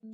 So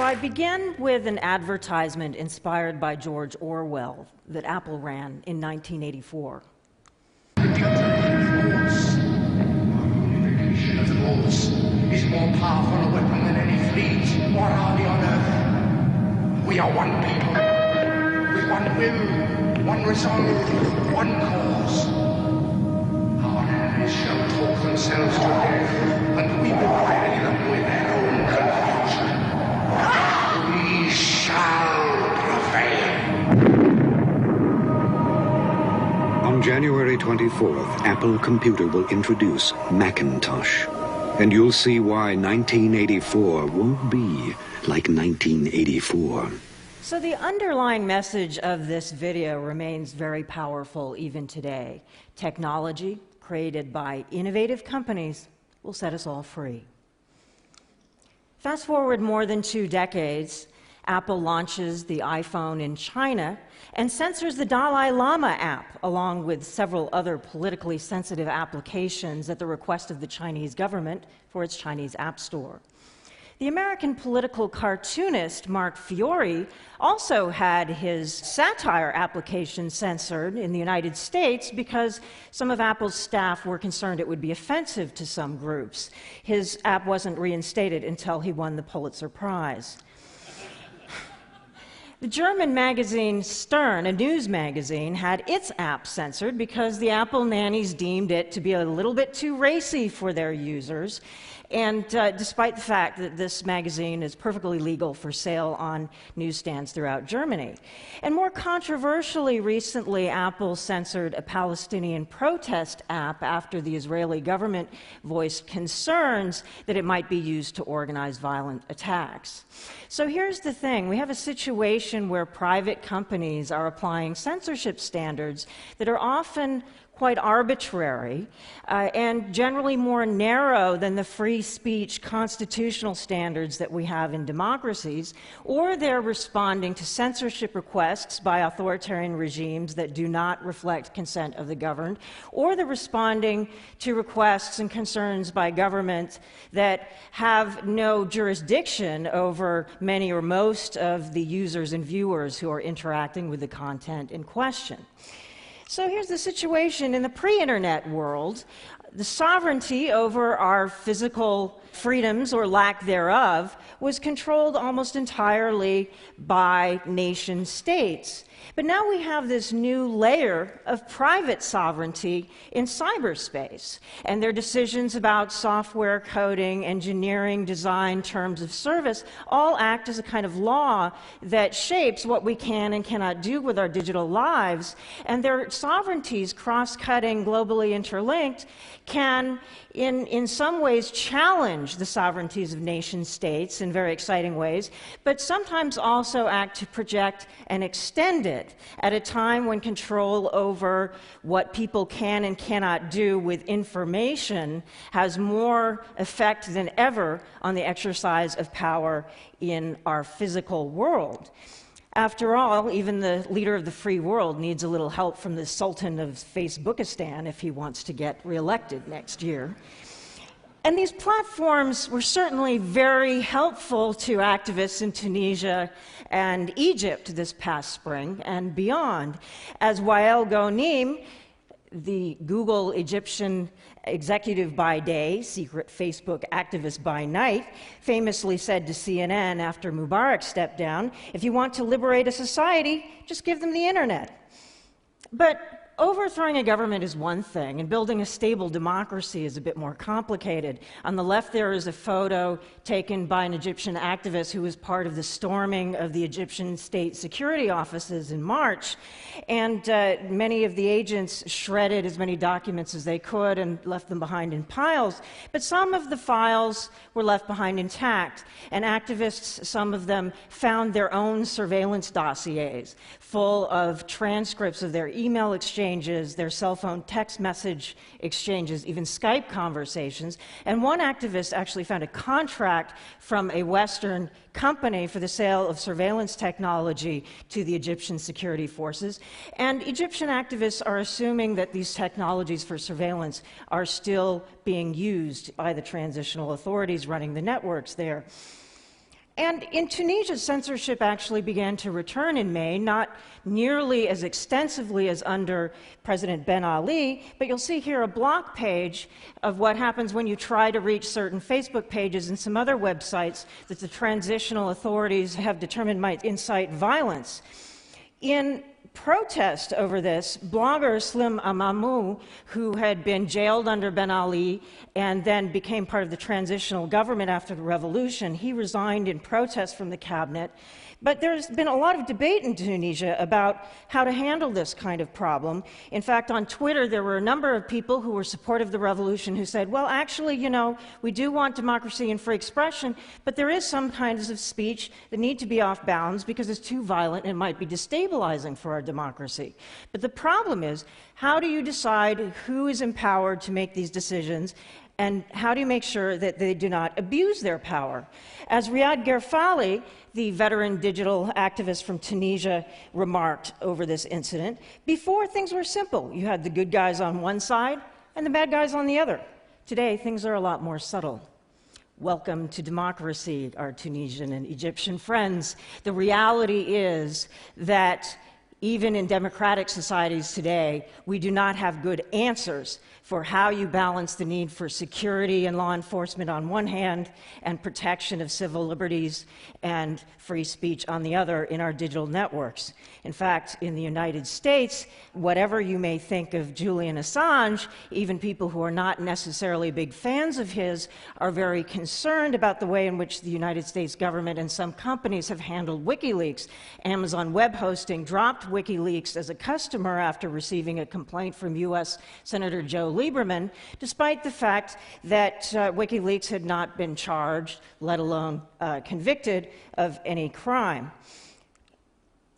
I begin with an advertisement inspired by George Orwell that Apple ran in 1984. Is more powerful a weapon than any fleet or army on earth. We are one people, with one will, one resolve, one cause. Our enemies shall talk themselves to death, and we will bury them with their own confusion. We shall prevail. On January 24th, Apple Computer will introduce Macintosh. And you'll see why 1984 won't be like 1984. So the underlying message of this video remains very powerful even today. Technology created by innovative companies will set us all free. Fast forward more than 2 decades, Apple launches the iPhone in China and censors the Dalai Lama app, along with several other politically sensitive applications at the request of the Chinese government for its Chinese App Store. The American political cartoonist Mark Fiore also had his satire application censored in the United States because some of Apple's staff were concerned it would be offensive to some groups. His app wasn't reinstated until he won the Pulitzer Prize. The German magazine Stern, a news magazine, had its app censored because the Apple nannies deemed it to be a little bit too racy for their users. And despite the fact that this magazine is perfectly legal for sale on newsstands throughout Germany. And more controversially, recently, Apple censored a Palestinian protest app after the Israeli government voiced concerns that it might be used to organize violent attacks. So here's the thing. We have a situation where private companies are applying censorship standards that are often quite arbitrary and generally more narrow than the free speech constitutional standards that we have in democracies, or they're responding to censorship requests by authoritarian regimes that do not reflect consent of the governed, or they're responding to requests and concerns by governments that have no jurisdiction over many or most of the users and viewers who are interacting with the content in question. So here's the situation. In the pre-internet world, the sovereignty over our physical freedoms, or lack thereof, was controlled almost entirely by nation states. But now we have this new layer of private sovereignty in cyberspace, and their decisions about software coding, engineering, design, terms of service all act as a kind of law that shapes what we can and cannot do with our digital lives. And their sovereignties, cross-cutting, globally interlinked, can in some ways challenge the sovereignties of nation states in very exciting ways, but sometimes also act to project and extend it at a time when control over what people can and cannot do with information has more effect than ever on the exercise of power in our physical world. After all, even the leader of the free world needs a little help from the Sultan of Facebookistan if he wants to get reelected next year. And these platforms were certainly very helpful to activists in Tunisia and Egypt this past spring and beyond, as Wael Ghonim, the Google Egyptian executive by day, secret Facebook activist by night, famously said to CNN after Mubarak stepped down, "If you want to liberate a society, just give them the internet." But overthrowing a government is one thing, and building a stable democracy is a bit more complicated. On the left there is a photo taken by an Egyptian activist who was part of the storming of the Egyptian state security offices in March, and many of the agents shredded as many documents as they could and left them behind in piles, but some of the files were left behind intact, and activists, some of them, found their own surveillance dossiers full of transcripts of their email exchange exchanges, their cell phone text message exchanges, even Skype conversations. And one activist actually found a contract from a Western company for the sale of surveillance technology to the Egyptian security forces. And Egyptian activists are assuming that these technologies for surveillance are still being used by the transitional authorities running the networks there. And in Tunisia, censorship actually began to return in May, not nearly as extensively as under President Ben Ali, but you'll see here a block page of what happens when you try to reach certain Facebook pages and some other websites that the transitional authorities have determined might incite violence. In protest over this, blogger Slim Amamou, who had been jailed under Ben Ali and then became part of the transitional government after the revolution, he resigned in protest from the cabinet. But there's been a lot of debate in Tunisia about how to handle this kind of problem. In fact, on Twitter, there were a number of people who were supportive of the revolution who said, well, actually, you know, we do want democracy and free expression, but there is some kinds of speech that need to be off bounds because it's too violent and might be destabilizing for our democracy. But the problem is, how do you decide who is empowered to make these decisions? And how do you make sure that they do not abuse their power? As Riyad Gerfali, the veteran digital activist from Tunisia, remarked over this incident, before things were simple. You had the good guys on one side and the bad guys on the other. Today, things are a lot more subtle. Welcome to democracy, our Tunisian and Egyptian friends. The reality is that even in democratic societies today, we do not have good answers for how you balance the need for security and law enforcement on one hand and protection of civil liberties and free speech on the other in our digital networks. In fact, in the United States, whatever you may think of Julian Assange, even people who are not necessarily big fans of his are very concerned about the way in which the United States government and some companies have handled WikiLeaks. Amazon Web Hosting dropped WikiLeaks as a customer after receiving a complaint from U.S. Senator Joe Lieberman, despite the fact that WikiLeaks had not been charged, let alone convicted of any crime.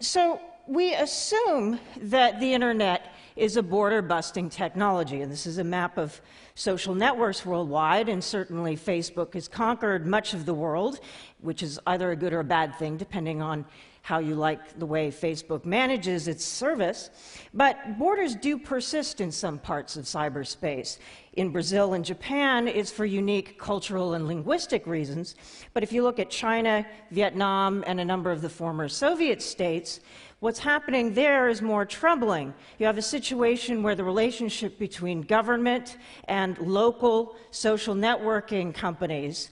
So we assume that the internet is a border-busting technology, and this is a map of social networks worldwide, and certainly Facebook has conquered much of the world, which is either a good or a bad thing, depending on how you like the way Facebook manages its service. But borders do persist in some parts of cyberspace. In Brazil and Japan, it's for unique cultural and linguistic reasons. But if you look at China, Vietnam, and a number of the former Soviet states, what's happening there is more troubling. You have a situation where the relationship between government and local social networking companies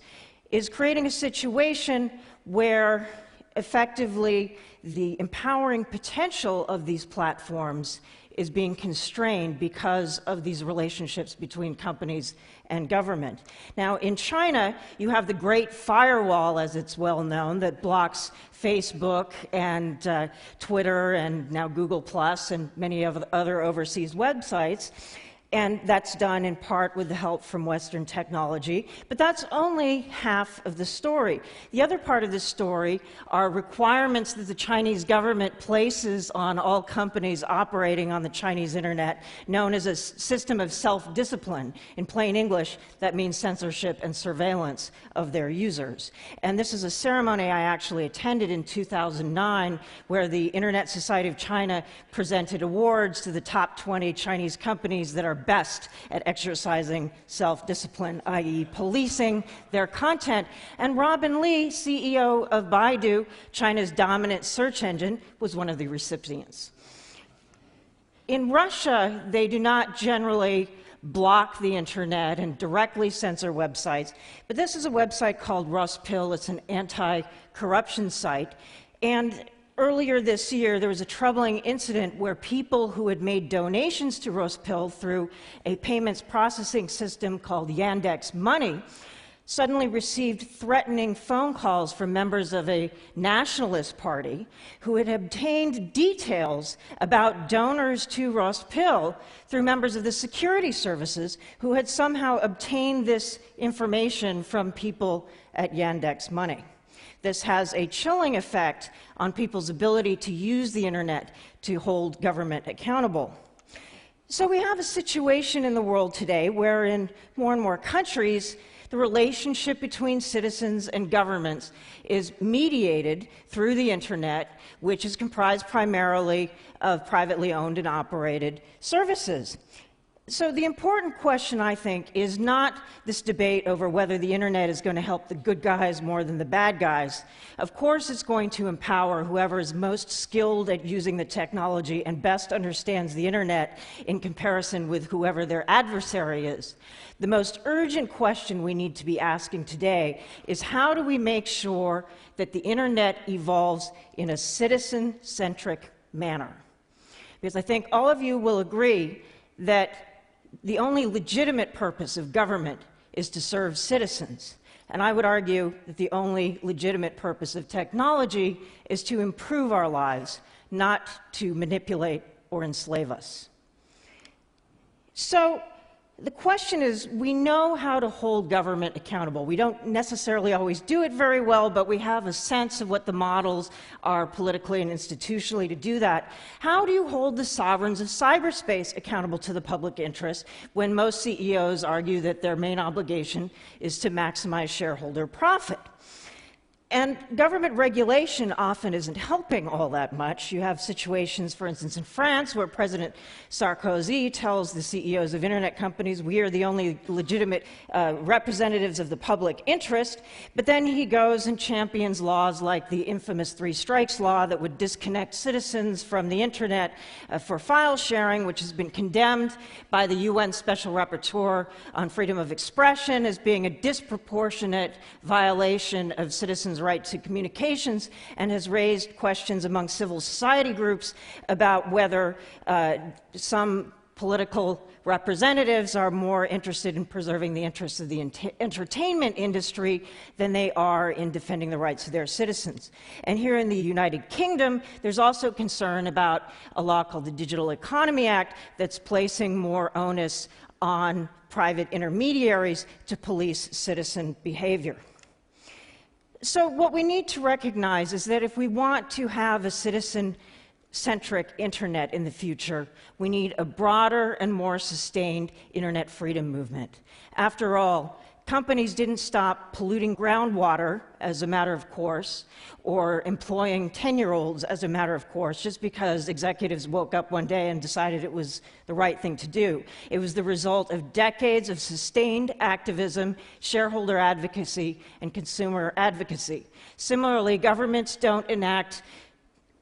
is creating a situation where effectively the empowering potential of these platforms is being constrained because of these relationships between companies and government. Now, in China, you have the Great Firewall, as it's well known, that blocks Facebook and Twitter and now Google Plus and many of the other overseas websites. And that's done in part with the help from Western technology. But that's only half of the story. The other part of the story are requirements that the Chinese government places on all companies operating on the Chinese internet, known as a system of self-discipline. In plain English, that means censorship and surveillance of their users. And this is a ceremony I actually attended in 2009, where the Internet Society of China presented awards to the top 20 Chinese companies that are best at exercising self-discipline, i.e. policing their content. And Robin Li, CEO of Baidu, China's dominant search engine, was one of the recipients. In Russia, they do not generally block the internet and directly censor websites, but this is a website called Rospil. It's an anti-corruption site. And earlier this year, there was a troubling incident where people who had made donations to Rospil through a payments processing system called Yandex Money suddenly received threatening phone calls from members of a nationalist party who had obtained details about donors to Rospil through members of the security services who had somehow obtained this information from people at Yandex Money. This has a chilling effect on people's ability to use the internet to hold government accountable. So we have a situation in the world today where in more and more countries, the relationship between citizens and governments is mediated through the internet, which is comprised primarily of privately owned and operated services. So the important question, I think, is not this debate over whether the internet is going to help the good guys more than the bad guys. Of course, it's going to empower whoever is most skilled at using the technology and best understands the internet in comparison with whoever their adversary is. The most urgent question we need to be asking today is how do we make sure that the internet evolves in a citizen-centric manner? Because I think all of you will agree that the only legitimate purpose of government is to serve citizens. And I would argue that the only legitimate purpose of technology is to improve our lives, not to manipulate or enslave us. So the question is, we know how to hold government accountable. We don't necessarily always do it very well, but we have a sense of what the models are politically and institutionally to do that. How do you hold the sovereigns of cyberspace accountable to the public interest when most CEOs argue that their main obligation is to maximize shareholder profit? And government regulation often isn't helping all that much. You have situations, for instance, in France, where President Sarkozy tells the CEOs of internet companies, we are the only legitimate representatives of the public interest, but then he goes and champions laws like the infamous Three Strikes law that would disconnect citizens from the internet for file sharing, which has been condemned by the UN Special Rapporteur on freedom of expression as being a disproportionate violation of citizens' right to communications, and has raised questions among civil society groups about whether some political representatives are more interested in preserving the interests of the entertainment industry than they are in defending the rights of their citizens. And here in the United Kingdom, there's also concern about a law called the Digital Economy Act that's placing more onus on private intermediaries to police citizen behavior. So what we need to recognize is that if we want to have a citizen-centric internet in the future, we need a broader and more sustained internet freedom movement. After all, companies didn't stop polluting groundwater as a matter of course, or employing 10-year-olds as a matter of course, just because executives woke up one day and decided it was the right thing to do. It was the result of decades of sustained activism, shareholder advocacy, and consumer advocacy. Similarly, governments don't enact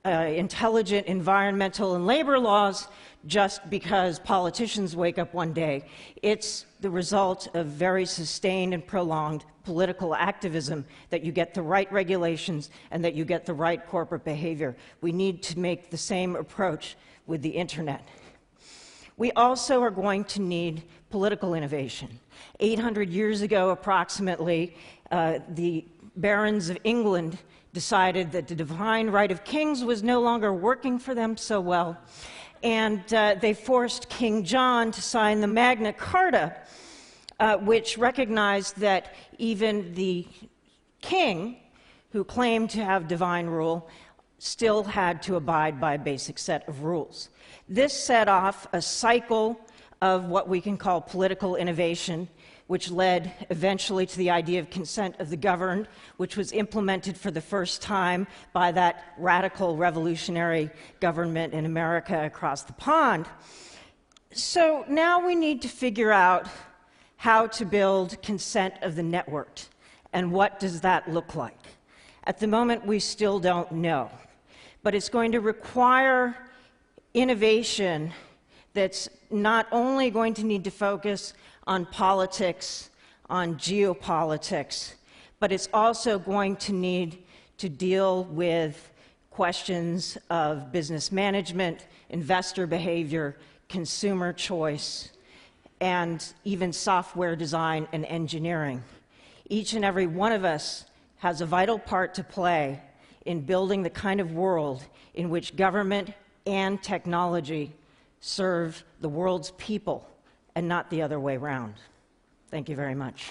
intelligent environmental and labor laws just because politicians wake up one day. It's the result of very sustained and prolonged political activism that you get the right regulations and that you get the right corporate behavior. We need to make the same approach with the internet. We also are going to need political innovation. 800 years ago, approximately, the barons of England decided that the divine right of kings was no longer working for them so well, and they forced King John to sign the Magna Carta, which recognized that even the king, who claimed to have divine rule, still had to abide by a basic set of rules. This set off a cycle of what we can call political innovation, which led eventually to the idea of consent of the governed, which was implemented for the first time by that radical revolutionary government in America across the pond. So now we need to figure out how to build consent of the networked, and what does that look like? At the moment, we still don't know, but it's going to require innovation that's not only going to need to focus on politics, on geopolitics, but it's also going to need to deal with questions of business management, investor behavior, consumer choice, and even software design and engineering. Each and every one of us has a vital part to play in building the kind of world in which government and technology serve the world's people and not the other way around. Thank you very much.